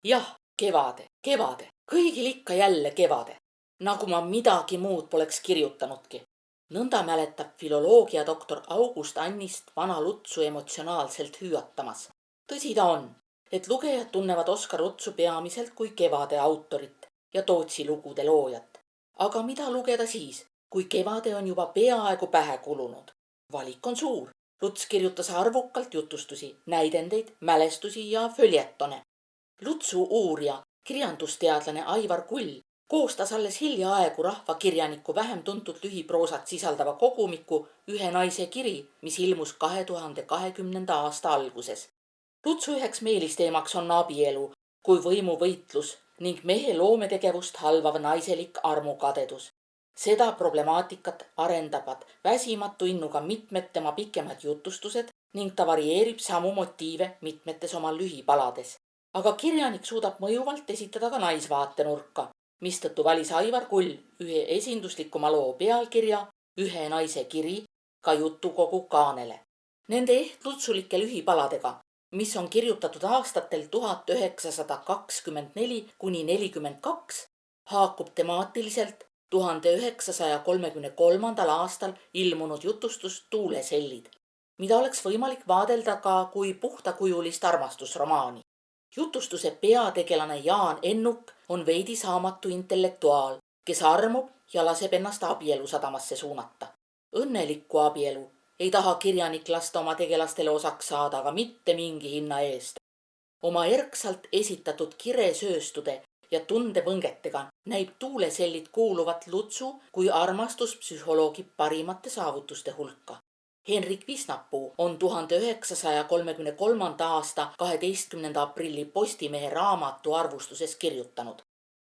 Jah, kevade, kõigil ikka jälle kevade, nagu ma midagi muud poleks kirjutanudki. Nõnda mäletab filoloogiadoktor August Annist vana Lutsu emotsionaalselt hüüatamas. Tõsi ta on, et lugejad tunnevad Oskar Lutsu peamiselt kui Kevade autorit ja Tootsi lugude loojat. Aga mida lugeda siis, kui kevade on juba peaaegu pähe kulunud? Valik on suur. Luts kirjutas arvukalt jutustusi, näidendeid, mälestusi ja följetone. Lutsu uurija, kirjandusteadlane Aivar Kull koostas alles hiljaaegu rahvakirjaniku vähem tuntud lühiproosat sisaldava kogumiku Ühe naise kiri, mis ilmus 2020. aasta alguses. Lutsu üheks meelisteemaks on abielu kui võimuvõitlus ning mehe loometegevust halvav naiselik armukadedus. Seda problemaatikat arendavad väsimatu innuga mitmed tema pikemad jutustused ning ta varieerib samu motiive mitmetes oma lühipalades. Aga kirjanik suudab mõjuvalt esitada ka naisvaatenurka, mistõttu valis Aivar Kull ühe esinduslikuma loo pealkirja Ühe naise kiri ka jutukogu kaanele. Nende lutsulike lühipaladega, mis on kirjutatud aastatel 1924–42, haakub temaatiliselt 1933. aastal ilmunud jutustus Tuulesellid, mida oleks võimalik vaadelda ka kui puhtakujulist armastusromaani. Jutustuse peategelane Jaan Ennuk on veidi saamatu intellektuaal, kes armub ja laseb ennast abielusadamasse suunata. Õnnelikku abielu ei taha kirjanik lasta oma tegelastele osaks saada, aga mitte mingi hinna eest. Oma erksalt esitatud kiresööstude ja tundevõngetega näib Tuulesellid kuuluvat Lutsu kui armastuspsühholoogi parimate saavutuste hulka. Henrik Visnapuu on 1933. aasta 12. aprilli Postimehe raamatu arvustuses kirjutanud.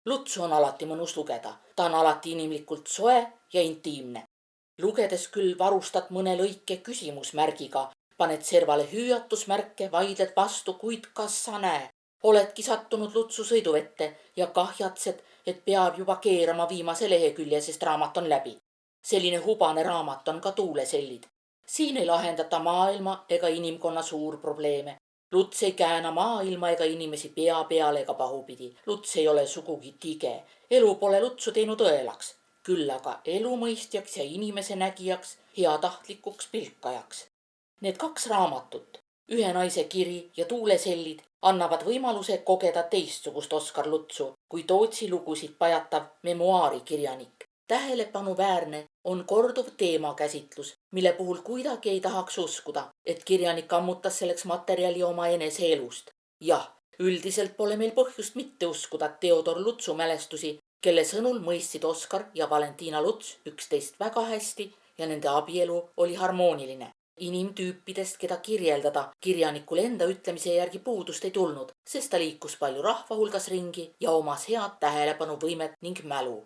Lutsu on alati mõnus lugeda, ta on alati inimlikult soe ja intiimne. Lugedes küll varustad mõne lõike küsimusmärgiga, paned servale hüüatusmärke, vaidled vastu, kuid kas sa näe? Oledki sattunud Lutsu sõiduvette ja kahjatsed, et peab juba keerama viimase lehekülje, sest raamat on läbi. Selline hubane raamat on ka Tuulesellid. Siin ei lahendata maailma ega inimkonna suurprobleeme. Luts ei kääna maailma ega inimesi pea peale ega pahupidi. Luts ei ole sugugi tige. Elu pole Lutsu teinud õelaks, küll aga elumõistjaks ja inimese nägijaks, heatahtlikuks pilkajaks. Need kaks raamatut, Ühe naise kiri ja Tuulesellid, annavad võimaluse kogeda teistsugust Oskar Lutsu kui Tootsi lugusid pajatav memuaarikirjanik. Tähelepanuväärne on korduv teemakäsitlus, mille puhul kuidagi ei tahaks uskuda, et kirjanik ammutas selleks materjali oma enese elust. Jah, üldiselt pole meil põhjust mitte uskuda Theodor Lutsu mälestusi, kelle sõnul mõistsid Oskar ja Valentina Luts üksteist väga hästi ja nende abielu oli harmooniline. Inimtüüpidest, keda kirjeldada, kirjanikul enda ütlemise järgi puudust ei tulnud, sest ta liikus palju rahva hulgas ringi ja omas head tähelepanuvõimet ning mälu.